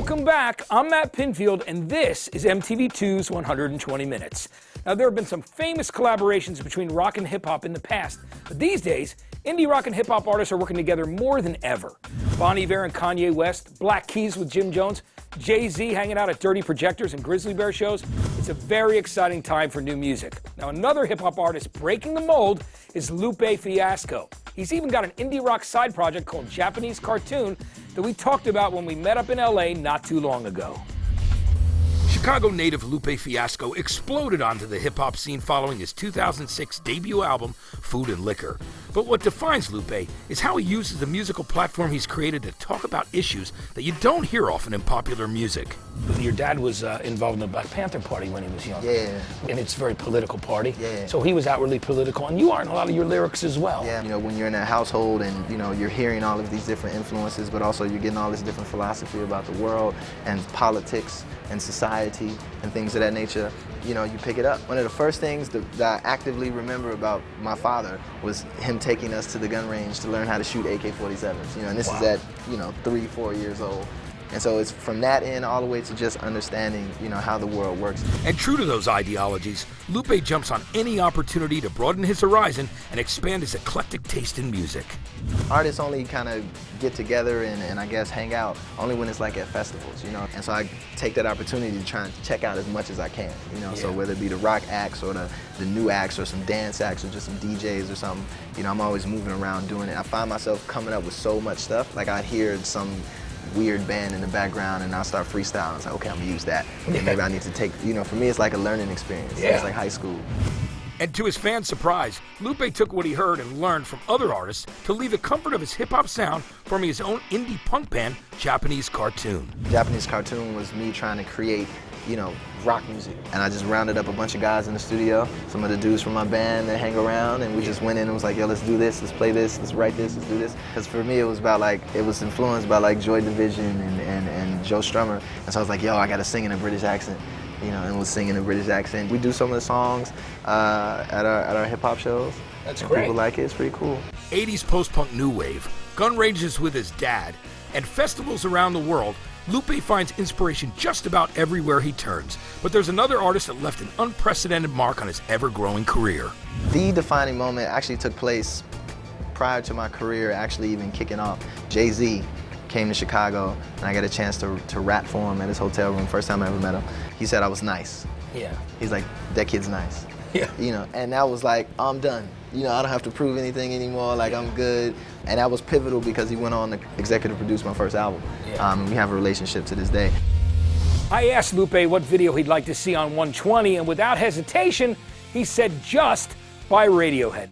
Welcome back. I'm Matt Pinfield, and this is MTV2's 120 Minutes. Now, there have been some famous collaborations between rock and hip-hop in the past, but these days, indie rock and hip-hop artists are working together more than ever. Bon Iver and Kanye West, Black Keys with Jim Jones, Jay-Z hanging out at Dirty Projectors and Grizzly Bear shows. It's a very exciting time for new music. Now, another hip-hop artist breaking the mold is Lupe Fiasco. He's even got an indie rock side project called Japanese Cartoon that we talked about when we met up in LA not too long ago. Chicago native Lupe Fiasco exploded onto the hip-hop scene following his 2006 debut album, Food and Liquor. But what defines Lupe is how he uses the musical platform he's created to talk about issues that you don't hear often in popular music. Your dad was involved in the Black Panther Party when he was young. Yeah. And it's a very political party. Yeah. So he was outwardly political, and you are in a lot of your lyrics as well. Yeah, you know, when you're in a household and, you know, you're hearing all of these different influences, but also you're getting all this different philosophy about the world and politics and society and things of that nature, you know, you pick it up. One of the first things that I actively remember about my father was him taking us to the gun range to learn how to shoot AK-47s, you know, and this is at, you know, 3, 4 years old. And so it's from that end all the way to just understanding, you know, how the world works. And true to those ideologies, Lupe jumps on any opportunity to broaden his horizon and expand his eclectic taste in music. Artists only kind of get together and I guess hang out only when it's like at festivals, you know? And so I take that opportunity to try and check out as much as I can, you know? Yeah. So whether it be the rock acts or the new acts or some dance acts or just some DJs or something, you know, I'm always moving around doing it. I find myself coming up with so much stuff, like I hear some weird band in the background and I'll start freestyling. It's like, okay, I'm gonna use that. Okay, maybe I need to take, you know, for me it's like a learning experience. Yeah. It's like high school. And to his fans' surprise, Lupe took what he heard and learned from other artists to leave the comfort of his hip-hop sound, forming his own indie punk band, Japanese Cartoon. Japanese Cartoon was me trying to create, you know, rock music. And I just rounded up a bunch of guys in the studio, some of the dudes from my band that hang around, and we just went in and was like, yo, let's do this, let's play this, let's write this, let's do this. Because for me, it was about like, it was influenced by like Joy Division and Joe Strummer. And so I was like, yo, I gotta sing in a British accent. You know, and was singing in a British accent. We do some of the songs at our hip-hop shows. That's great. People like it, it's pretty cool. 80s post-punk new wave, gun ranges with his dad, and festivals around the world, Lupe finds inspiration just about everywhere he turns. But there's another artist that left an unprecedented mark on his ever-growing career. The defining moment actually took place prior to my career actually even kicking off. Jay-Z came to Chicago, and I got a chance to rap for him at his hotel room, first time I ever met him. He said I was nice. Yeah. He's like, that kid's nice. Yeah. You know, and that was like, I'm done. You know, I don't have to prove anything anymore, like I'm good. And that was pivotal because he went on to executive produce my first album. Yeah. And we have a relationship to this day. I asked Lupe what video he'd like to see on 120, and without hesitation, he said just by Radiohead.